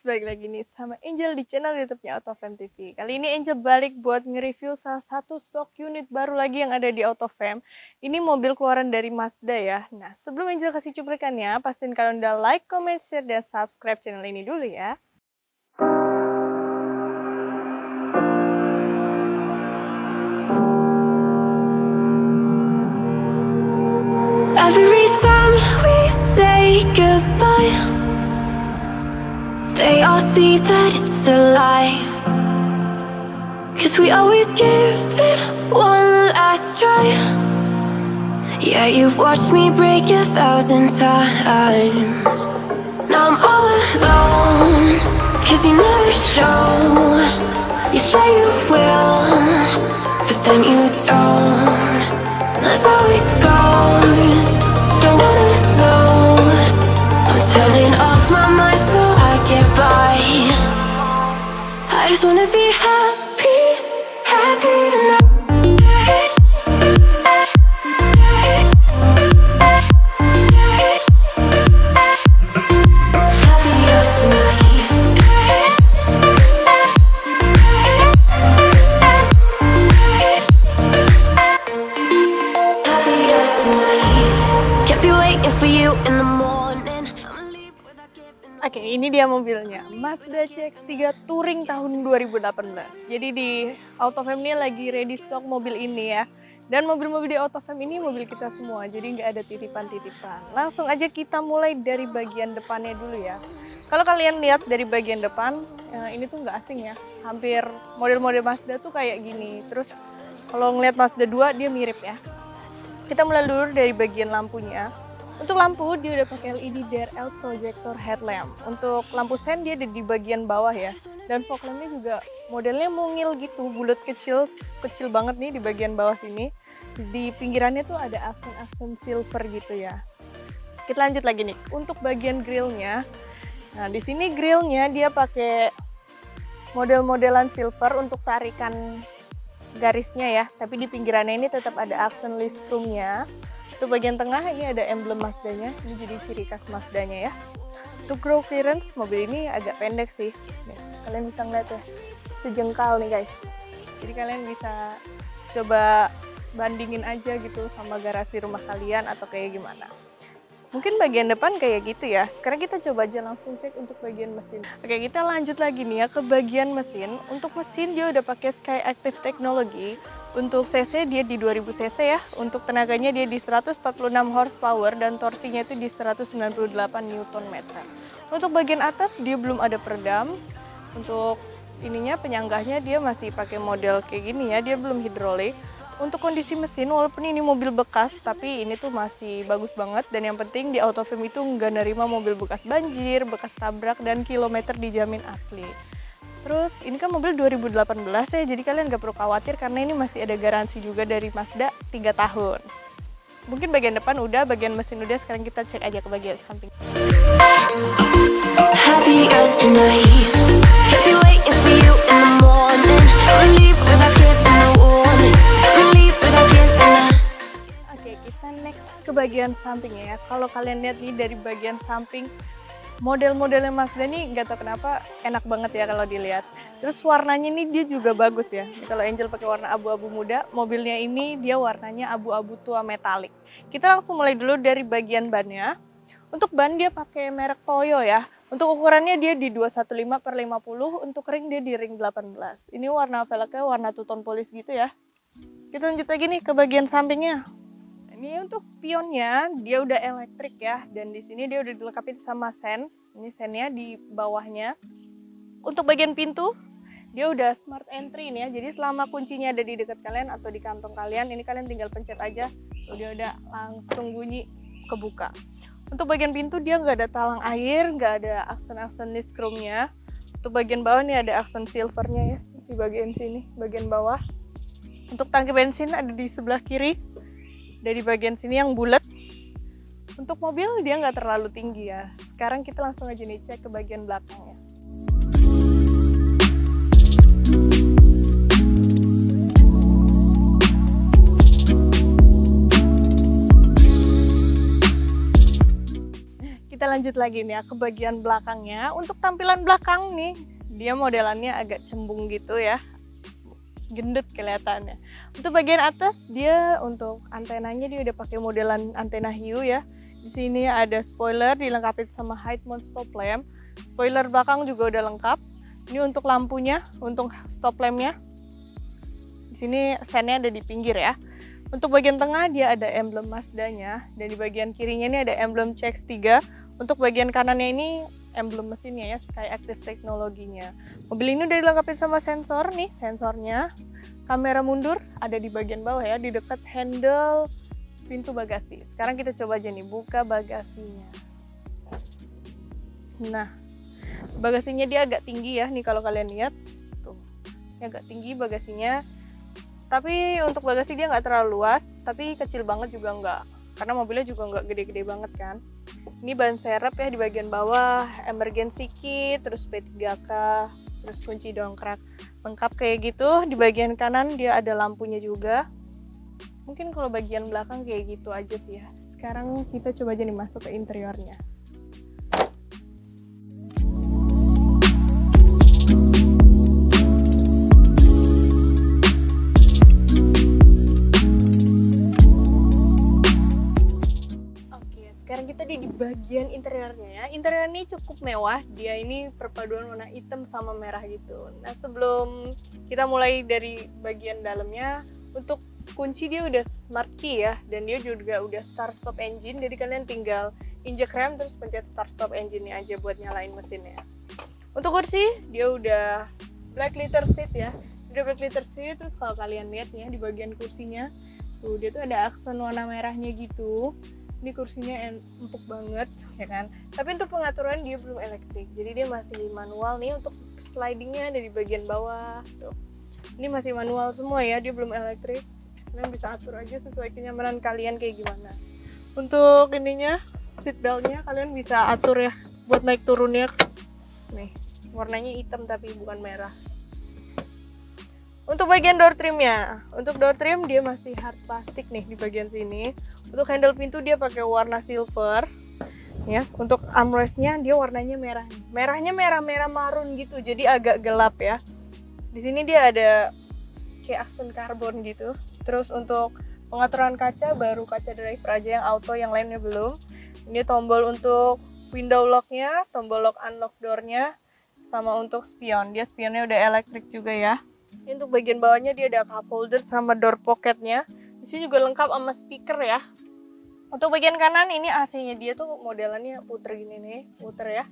balik lagi nih sama Angel di channel YouTube-nya Autofam TV. Kali ini Angel balik buat nge-review salah satu stok unit baru lagi yang ada di Autofam. Ini mobil keluaran dari Mazda ya. Nah, sebelum Angel kasih cuplikannya, pastiin kalian udah like, comment, share, dan subscribe channel ini dulu ya. Every time we say goodbye, they all see that it's a lie. 'Cause we always give it one last try. Yeah, you've watched me break 1,000 times. Now I'm all alone, 'cause you never show. You say you will, but then you don't. That's how it goes. Don't wanna know. I'm turning off my mind so I get by. I just wanna be happy, happy tonight. Happier tonight. Happier tonight. Can't be waiting for you in the morning. I'ma leave without giving Oke, ini dia mobilnya. Mazda CX-3 Touring tahun 2018. Jadi di Autofam ini lagi ready stock mobil ini ya. Dan mobil-mobil di Autofam ini mobil kita semua, jadi nggak ada titipan-titipan. Langsung aja kita mulai dari bagian depannya dulu ya. Kalau kalian lihat dari bagian depan, ini tuh nggak asing ya. Hampir model-model Mazda tuh kayak gini. Terus kalau ngeliat Mazda 2 dia mirip ya. Kita mulai dulu dari bagian lampunya. Untuk lampu dia udah pakai LED DRL projector headlamp. Untuk lampu sen dia ada di bagian bawah ya. Dan fog lampnya juga modelnya mungil gitu, bulat kecil banget nih di bagian bawah sini. Di pinggirannya tuh ada aksen-aksen silver gitu ya. Kita lanjut lagi nih. Untuk bagian grillnya, nah di sini grillnya dia pakai model-modelan silver untuk tarikan garisnya ya. Tapi di pinggirannya ini tetap ada aksen listrumnya. Untuk bagian tengah ini ada emblem Mazdanya, ini jadi ciri khas Mazdanya ya. Untuk ground clearance, mobil ini agak pendek sih. Nih, kalian bisa ngeliat ya, sejengkal nih guys. Jadi kalian bisa coba bandingin aja gitu sama garasi rumah kalian atau kayak gimana. Mungkin bagian depan kayak gitu ya. Sekarang kita coba aja langsung cek untuk bagian mesin. Oke, kita lanjut lagi nih ya ke bagian mesin. Untuk mesin dia udah pakai Sky Active Technology. Untuk cc dia di 2000 cc ya. Untuk tenaganya dia di 146 horsepower dan torsinya itu di 198 Nm. Untuk bagian atas dia belum ada peredam. Untuk ininya penyanggahnya dia masih pakai model kayak gini ya. Dia belum hidrolik. Untuk kondisi mesin, walaupun ini mobil bekas, tapi ini tuh masih bagus banget. Dan yang penting di Autofam itu nggak nerima mobil bekas banjir, bekas tabrak, dan kilometer dijamin asli. Terus ini kan mobil 2018 ya, jadi kalian nggak perlu khawatir karena ini masih ada garansi juga dari Mazda 3 tahun. Mungkin bagian depan udah, bagian mesin udah, sekarang kita cek aja ke bagian samping. happier tonight. Can't be waiting for you in the morning. I'ma leave without giving a warning. I'ma leave without giving a. Oke, kita next ke bagian sampingnya ya. Kalau kalian lihat nih dari bagian samping, model-modelnya Mazda nih nggak tahu kenapa enak banget ya kalau dilihat. Terus warnanya nih dia juga bagus ya. Kalau Angel pakai warna abu-abu muda, mobilnya ini dia warnanya abu-abu tua metalik. Kita langsung mulai dulu dari bagian bannya. Untuk ban dia pakai merek Toyo ya. Untuk ukurannya dia di 215/50, untuk ring dia di ring 18. Ini warna velgnya warna two tone polish gitu ya. Kita lanjut lagi nih ke bagian sampingnya. Ini untuk spionnya dia udah elektrik ya, dan di sini dia udah dilengkapi sama sen. Ini sennya di bawahnya. Untuk bagian pintu dia udah smart entry nih ya. Jadi selama kuncinya ada di dekat kalian atau di kantong kalian, ini kalian tinggal pencet aja, dia udah langsung bunyi kebuka. Untuk bagian pintu dia nggak ada talang air, nggak ada aksen-aksen niskrumnya. Untuk bagian bawah nih ada aksen silvernya ya di bagian sini, bagian bawah. Untuk tangki bensin ada di sebelah kiri. Dari bagian sini yang bulat. Untuk mobil dia nggak terlalu tinggi ya. Sekarang kita langsung aja nih cek ke bagian belakangnya. Kita lanjut lagi nih ya ke bagian belakangnya. Untuk tampilan belakang nih, dia modelannya agak cembung gitu ya, gendut kelihatannya. Untuk bagian atas dia untuk antenanya dia udah pakai modelan antena hiu ya. Di sini ada spoiler dilengkapi sama head mount stop lamp. Spoiler belakang juga udah lengkap. Ini untuk lampunya, untuk stop lampnya. Di sini sennya ada di pinggir ya. Untuk bagian tengah dia ada emblem Mazda-nya, dan di bagian kirinya ini ada emblem CX-3. Untuk bagian kanannya ini emblem mesinnya ya, Skyactiv teknologinya. Mobil ini udah dilengkapi sama sensor nih, sensornya. Kamera mundur ada di bagian bawah ya, di dekat handle pintu bagasi. Sekarang kita coba aja nih buka bagasinya. Nah, bagasinya dia agak tinggi ya nih kalau kalian lihat. Tuh, ini agak tinggi bagasinya. Tapi untuk bagasi dia nggak terlalu luas, tapi kecil banget juga nggak, karena mobilnya juga nggak gede-gede banget kan. Ini ban serep ya di bagian bawah, emergency key, terus P3K, terus kunci dongkrak, lengkap kayak gitu. Di bagian kanan dia ada lampunya juga. Mungkin kalau bagian belakang kayak gitu aja sih ya. Sekarang kita coba aja nih masuk ke interiornya. Sekarang kita di bagian interiornya ya. Interior ini cukup mewah. Dia ini perpaduan warna hitam sama merah gitu. Nah, sebelum kita mulai dari bagian dalamnya, untuk kunci dia udah smart key ya, dan dia juga udah start stop engine. Jadi kalian tinggal injek rem terus pencet start stop engine-nya aja buat nyalain mesinnya. Untuk kursi dia udah black leather seat ya. Udah black leather seat. Terus kalau kalian lihat ya di bagian kursinya, tuh dia tuh ada aksen warna merahnya gitu. Ini kursinya empuk banget ya kan, tapi untuk pengaturan dia belum elektrik, jadi dia masih manual nih. Untuk slidingnya ada di bagian bawah tuh, ini masih manual semua ya, dia belum elektrik. Kalian bisa atur aja sesuai kenyamanan kalian kayak gimana. Untuk ininya, seat beltnya kalian bisa atur ya buat naik turunnya. Nih warnanya hitam tapi bukan merah. Untuk bagian door trimnya, untuk door trim dia masih hard plastik nih di bagian sini. Untuk handle pintu dia pakai warna silver, ya. Untuk armrestnya dia warnanya merah, merahnya merah marun gitu, jadi agak gelap ya. Di sini dia ada kayak aksen karbon gitu. Terus untuk pengaturan kaca baru kaca driver aja yang auto, yang lainnya belum. Ini tombol untuk window locknya, tombol lock unlock doornya, sama untuk spion. Dia spionnya udah elektrik juga ya. Ini untuk bagian bawahnya dia ada cup holder sama door pocketnya. Di sini juga lengkap sama speaker ya. Untuk bagian kanan ini AC-nya dia tuh modelannya puter gini nih, puter ya.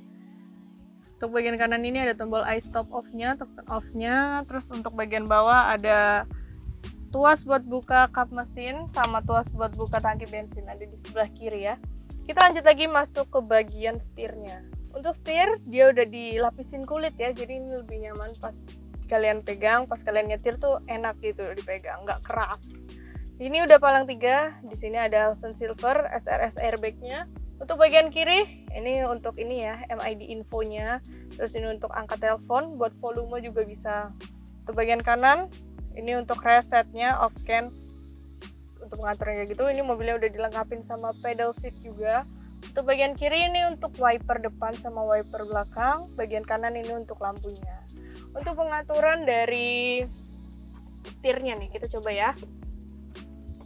Untuk bagian kanan ini ada tombol i-stop off-nya, turn off-nya. Terus untuk bagian bawah ada tuas buat buka kap mesin sama tuas buat buka tangki bensin, ada di sebelah kiri ya. Kita lanjut lagi masuk ke bagian setirnya. Untuk setir dia udah dilapisin kulit ya, jadi ini lebih nyaman pas kalian pegang, pas kalian nyetir tuh enak gitu dipegang, nggak keras. Ini udah palang 3, di sini ada Hudson Silver SRS airbag-nya. Untuk bagian kiri, ini untuk ini ya, MID infonya. Terus ini untuk angkat telepon, buat volume juga bisa. Untuk bagian kanan, ini untuk resetnya, off cam. Untuk pengaturnya gitu, ini mobilnya udah dilengkapin sama pedal seat juga. Untuk bagian kiri ini untuk wiper depan sama wiper belakang. Bagian kanan ini untuk lampunya. Untuk pengaturan dari setirnya nih, kita coba ya.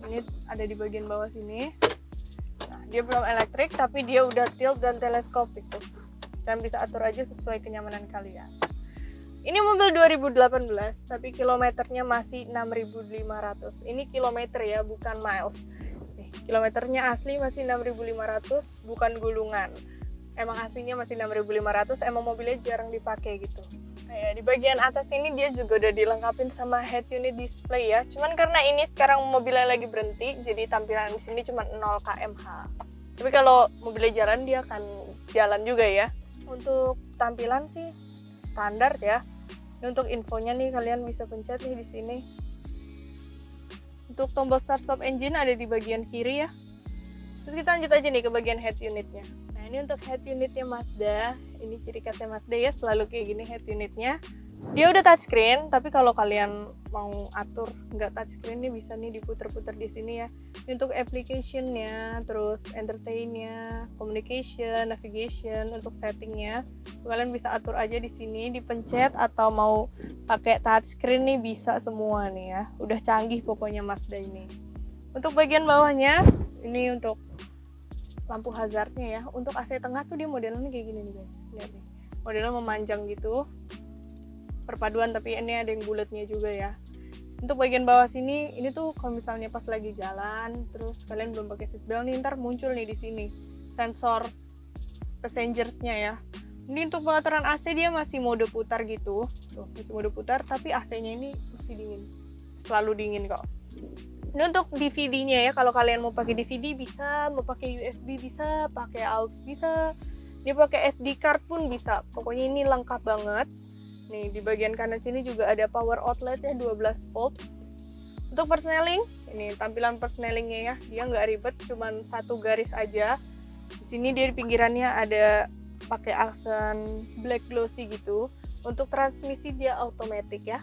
Ini ada di bagian bawah sini. Nah, dia belum elektrik, tapi dia udah tilt dan teleskopik tuh. Kalian bisa atur aja sesuai kenyamanan kalian. Ini mobil 2018, tapi kilometernya masih 6.500. Ini kilometer ya, bukan miles. Nih, kilometernya asli masih 6.500, bukan gulungan. Emang aslinya masih 6.500, emang mobilnya jarang dipakai gitu. Kayak di bagian atas ini dia juga udah dilengkapin sama head unit display ya. Cuman karena ini sekarang mobilnya lagi berhenti, jadi tampilan di sini cuma 0 km/h. Tapi kalau mobilnya jalan dia akan jalan juga ya. Untuk tampilan sih standar ya. Ini untuk infonya nih kalian bisa pencet nih di sini. Untuk tombol start stop engine ada di bagian kiri ya. Terus kita lanjut aja nih ke bagian head unitnya. Nah, ini untuk head unitnya Mazda. Ini ciri khasnya Mazda ya, selalu kayak gini head unitnya. Dia udah touchscreen, tapi kalau kalian mau atur nggak touchscreen nih bisa nih diputer-puter di sini ya. Ini untuk application-nya, terus entertain-nya, communication, navigation, untuk settingnya kalian bisa atur aja di sini, dipencet atau mau pakai touchscreen nih bisa semua nih ya. Udah canggih pokoknya Mazda ini. Untuk bagian bawahnya ini untuk lampu hazardnya ya. Untuk AC tengah tuh dia modelnya kayak gini nih guys. Lihat nih. Modelnya memanjang gitu. Perpaduan tapi ini ada yang bulatnya juga ya. Untuk bagian bawah sini ini tuh kalau misalnya pas lagi jalan terus kalian belum pakai seatbelt nih, ntar muncul nih di sini sensor passengers-nya ya. Ini untuk pengaturan AC dia masih mode putar gitu. Tuh, masih mode putar tapi AC-nya ini masih dingin. Selalu dingin kok. Ini untuk DVD-nya ya. Kalau kalian mau pakai DVD bisa, mau pakai USB bisa, pakai AUX bisa. Dia pakai SD card pun bisa. Pokoknya ini lengkap banget. Nih di bagian kanan sini juga ada power outlet-nya 12 volt. Untuk persneling, ini tampilan persnelingnya ya. Dia nggak ribet, cuman satu garis aja. Di sini dia di pinggirannya ada pakai aksen black glossy gitu. Untuk transmisi dia automatic ya.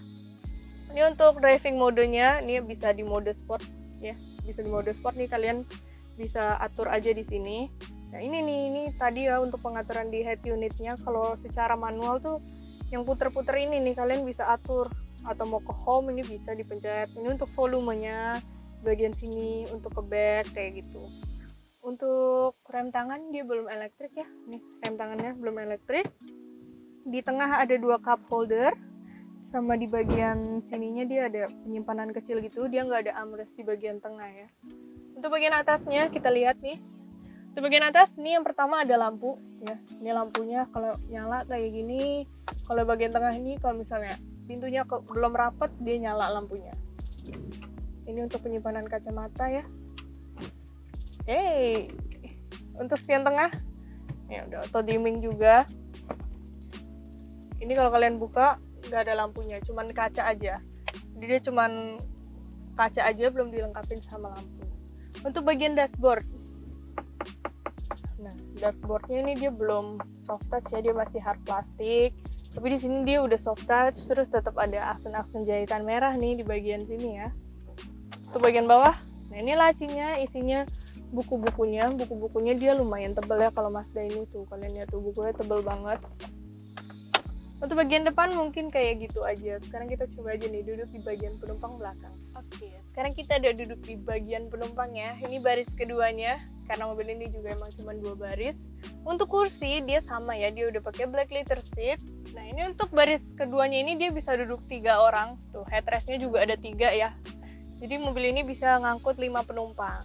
Ini untuk driving modenya, ini bisa di mode sport ya. Bisa di mode sport nih, kalian bisa atur aja di sini. Nah ini tadi ya untuk pengaturan di head unitnya. Kalau secara manual tuh yang puter-puter ini nih kalian bisa atur, atau mau ke home ini bisa dipencet. Ini untuk volumenya bagian sini, untuk ke back kayak gitu. Untuk rem tangan dia belum elektrik ya. Nih rem tangannya belum elektrik. Di tengah ada 2 cup holder, sama di bagian sininya dia ada penyimpanan kecil gitu. Dia nggak ada armrest di bagian tengah ya. Untuk bagian atasnya kita lihat nih. Di bagian atas nih yang pertama ada lampu ya. Ini lampunya kalau nyala kayak gini. Kalau bagian tengah ini kalau misalnya pintunya belum rapat dia nyala lampunya. Ini untuk penyimpanan kacamata ya. Untuk spion tengah ya udah auto dimming juga. Ini kalau kalian buka nggak ada lampunya, cuman kaca aja. Jadi dia cuman kaca aja, belum dilengkapin sama lampu. Untuk bagian dashboard, nah dashboardnya ini dia belum soft touch ya, dia masih hard plastik. Tapi di sini dia udah soft touch, terus tetap ada aksen-aksen jahitan merah nih di bagian sini ya. Untuk bagian bawah, nah ini lacinya isinya buku-bukunya dia lumayan tebal ya. Kalau Mazda ini tuh kalian lihat tuh bukunya tebal banget. Untuk bagian depan mungkin kayak gitu aja. Sekarang kita coba aja nih duduk di bagian penumpang belakang. Oke, sekarang kita udah duduk di bagian penumpang ya. Ini baris keduanya, karena mobil ini juga emang cuma 2 baris. Untuk kursi dia sama ya, dia udah pakai black leather seat. Nah ini untuk baris keduanya ini dia bisa duduk 3 orang. Tuh headrestnya juga ada 3 ya. Jadi mobil ini bisa ngangkut 5 penumpang.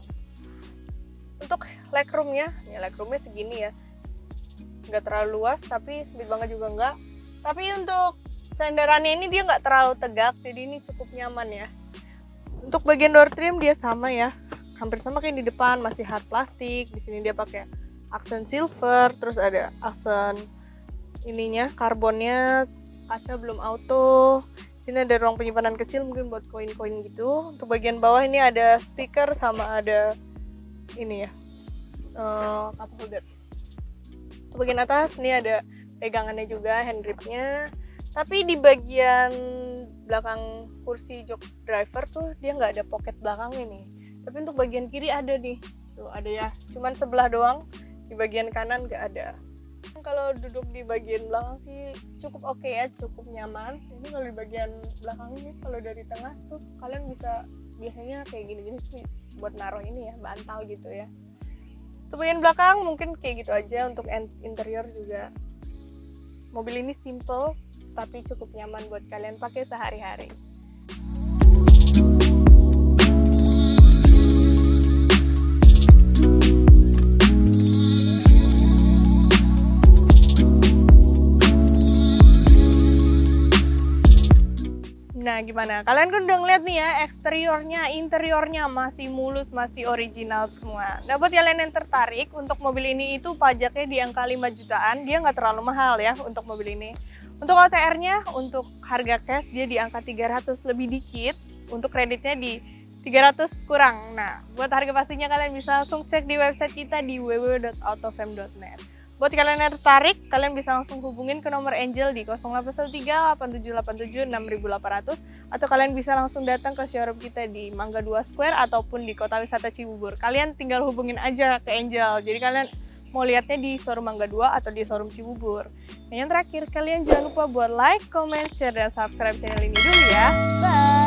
Untuk legroomnya, ya legroomnya segini ya. Nggak terlalu luas, tapi sempit banget juga nggak. Tapi untuk senderannya ini dia nggak terlalu tegak, jadi ini cukup nyaman ya. Untuk bagian door trim dia sama ya, hampir sama kayak di depan, masih hard plastik. Di sini dia pakai aksen silver, terus ada aksen ininya karbonnya, kaca belum auto. Sini ada ruang penyimpanan kecil mungkin buat koin-koin gitu. Untuk bagian bawah ini ada speaker sama ada ini ya, cup holder. Untuk bagian atas ini ada pegangannya juga, hand gripnya. Tapi di bagian belakang kursi jok driver tuh dia nggak ada pocket belakang ini. Tapi untuk bagian kiri ada nih, tuh ada ya. Cuman sebelah doang, di bagian kanan nggak ada. Kalau duduk di bagian belakang sih cukup oke ya, cukup nyaman. Ini kalau di bagian belakang ini, kalau dari tengah tuh kalian bisa biasanya kayak gini-gini sih buat naruh ini ya, bantal gitu ya. Untuk bagian belakang mungkin kayak gitu aja. Untuk interior juga mobil ini simple tapi cukup nyaman buat kalian pakai sehari-hari. Nah gimana? Kalian kan udah ngeliat nih ya, eksteriornya, interiornya masih mulus, masih original semua. Nah buat kalian yang tertarik untuk mobil ini itu pajaknya di angka 5 jutaan, dia nggak terlalu mahal ya untuk mobil ini. Untuk OTR-nya, untuk harga cash dia di angka 300 lebih dikit, untuk kreditnya di 300 kurang. Nah buat harga pastinya kalian bisa langsung cek di website kita di www.autofam.net. Buat kalian yang tertarik, kalian bisa langsung hubungin ke nomor Angel di 0813 8787 6800 atau kalian bisa langsung datang ke showroom kita di Mangga 2 Square ataupun di Kota Wisata Cibubur. Kalian tinggal hubungin aja ke Angel. Jadi kalian mau lihatnya di showroom Mangga 2 atau di showroom Cibubur. Dan yang terakhir, kalian jangan lupa buat like, comment, share, dan subscribe channel ini dulu ya. Bye!